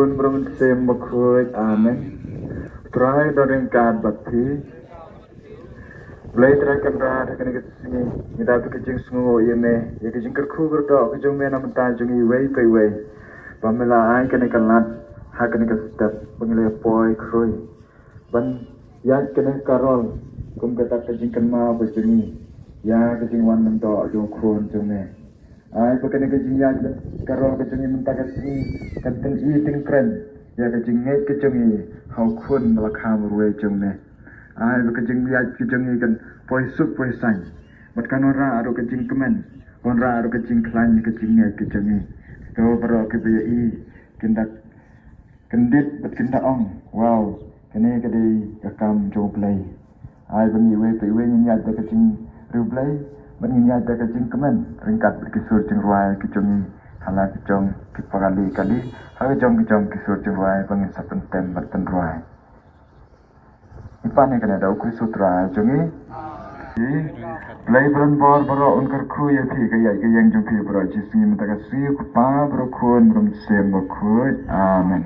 Pun belum sembakui amin. Try doring kad bakti. Blai terakan rada kena kesini. Kita tu kecing semua ini. Ya kecing kerku berdo. Kecing mana mentah jungi way pay way. Pamela ai kena kalat. Ha kena kestet. Pengilai poi krui. Ban ya kena karol. Kum kata kecing kenma berjungi. Ya kecing wan mendo jung khun jungi. Ai pakai kecing ya karol kecing mentah kesini. Kantin i ting kren. Ya kecing ngai kecing hau khun melakam ruai jungi. Ai kecing lihat kecing kan poi sup poi sang. Mat kan ora aro kecing kemen. Ora aro kecing klan kecing ngai kecing. To baro ke be i kindak kendit bat kindak ong. Wow. Kene kedi kakam jo play. Ai bengi we pe we nyat de kecing ru play. Bengi nyat de kecing kemen. Ringkat kisur jeng ruai kecing hala kecong kipakali kali. Ha kecong kisur jeng ruai bengi sapen tem baten ruai. Ipan yang kena ada ukui sutra jungi. Play beran bor baro unkar kru ya thi kaya yang jumpi baro jisni mentaka sri kupa baro kun beram sem bakui. Amen.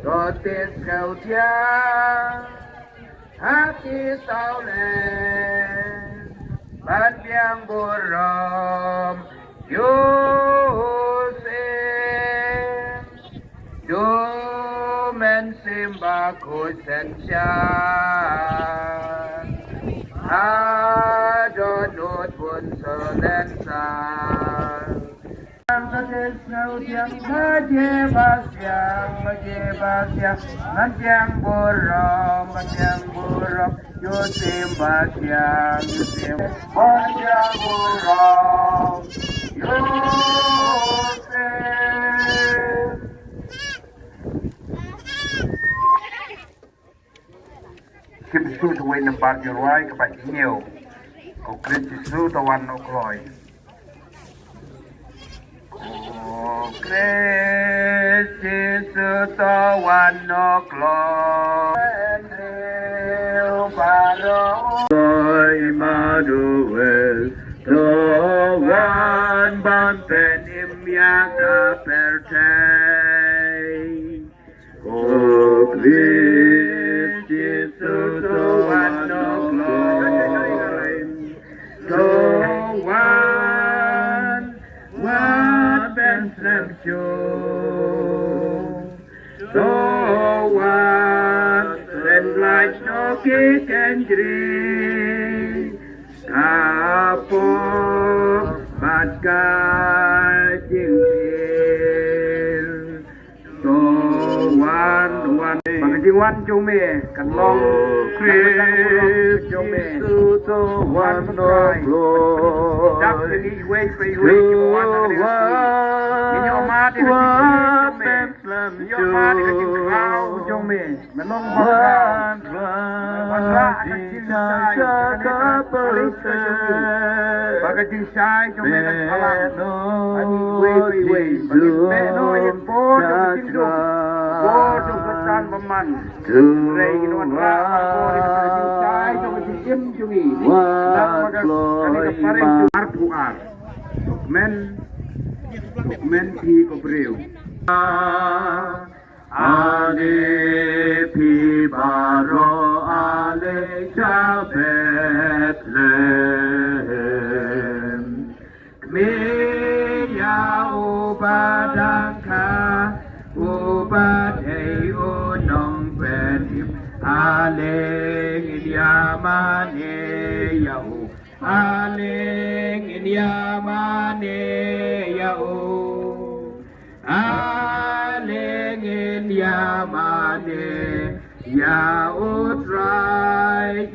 Rotes kau tiang hati saulen panjang borom Yosef do men simbaku sensian adonut pun selensan Rotes kau tiang majebas yang borom Yosef basyang panjang borom Yosef Kibsu tuway ng pagyaruay kapag inyo kung kritisu tawan o kloy kritisu tawan o kloy Toy maduel tawan banten imyak apertay o kritisu tawan o kloy tawan wat benslem tawan and light no kick and drink Apo Matgajing Pil So one Magajing one Jome Kanlong Chris So one no glory That's the need way for you In your mind in your mind in Jome Melong Bagajing sai cho mẹกันพลังอันนี้เว้ยแม่น้อยโบจะกินดูโบจะกระจานประมาณเรย์นวลราโบจะกินใช้จะกินจิ้มจุยนักมากันอันนี้ก็ปาริจูอาร์ทูอาร์เมนที่ก็เปรี้ยว Ale pibaro ale Bethlehem Kmeya ubadaka ubadei unong benim Ale yamane yahu Ale yamane yahu Alengin Yamane Yautrai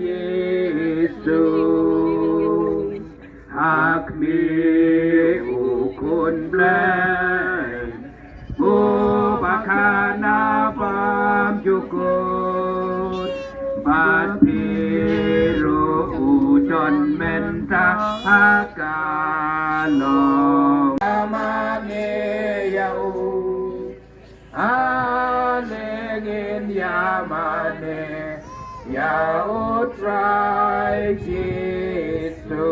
Yesu Hakmi ukun blay Bubakana pam jukut Batpiru ujon menta hakalong Yamane Yau Alengin Yamane Yautrai Yesu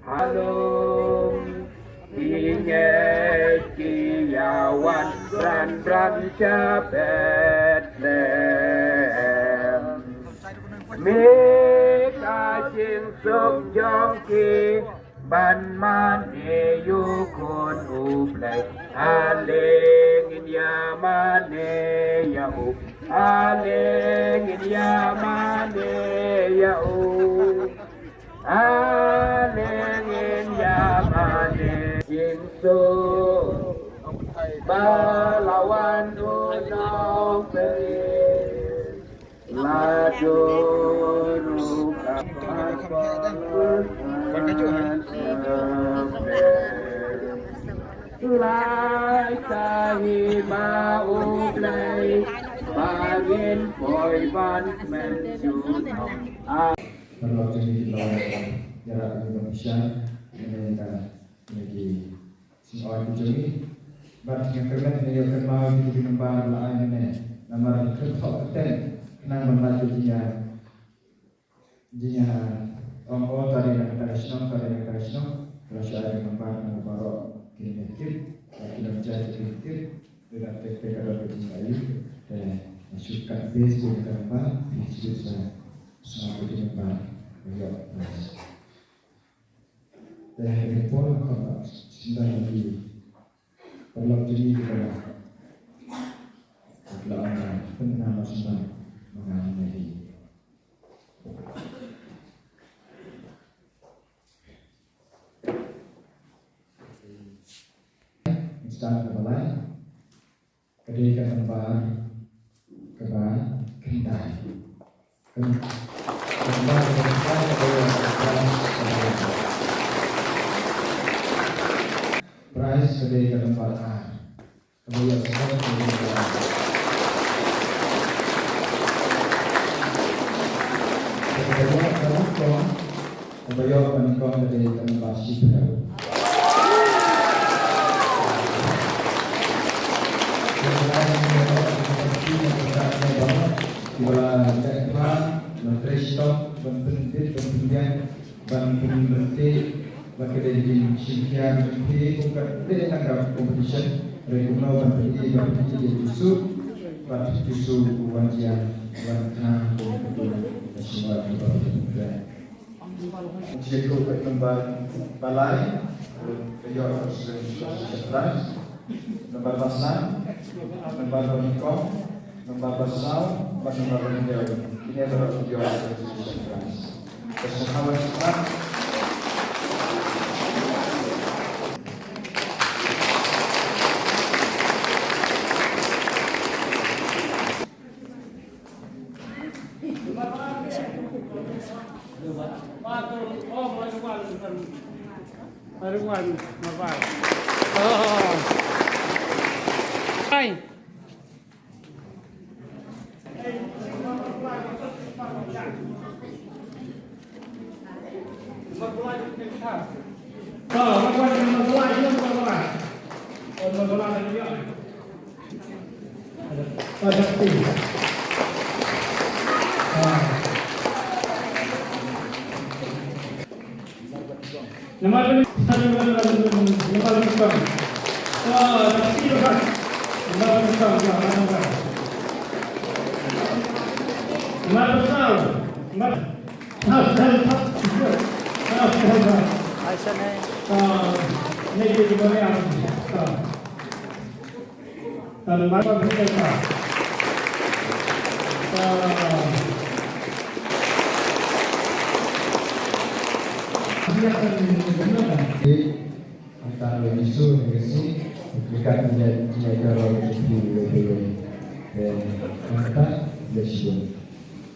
Halom Inget Kiyawan Bran Bethlehem Meka Jing Suk Jong Ki Ban man yu kun uplay Alengin Yamane Yahu Alengin Yamane Yahu Alengin Yamane Jinsu Balawan unong perin Lajuru Lai tahi mau play Bagin boy ban men junong Kalau jadi jarak Indonesia ini kan lagi soal ini bat yang keren ini yang kenal di tempat lain ini nama kerja ten nang membantu dia orang tadi nak nasional kalau saya tempat nang baru kinetik kita menjadi kinetik dengan teknik kalau berjaya dan masukkan base di tempat bisa sampai di tempat beliau dan hari pun kalau sudah lagi perlu jadi kita lakukan penanaman senang mengenai instan kepala ketika tempat kembali kendali price ketika tempat kemudian kemudian menikah dari tempat sipil. Menteri Stok, Menteri Pembangunan, Menteri Bagaimana Simpian, Menteri bukan dari tanggal competition, regional Menteri Isu, Isu Wajian, Wajah, semua juga. Jika berkembang balai, beliau harus sebelas, nomor pasan, nomor menikah, nomor pasal, nomor menjauh. Ini adalah tujuan dari Bersama Islam. antara isu negasi dekat menjadi negara lebih dan kita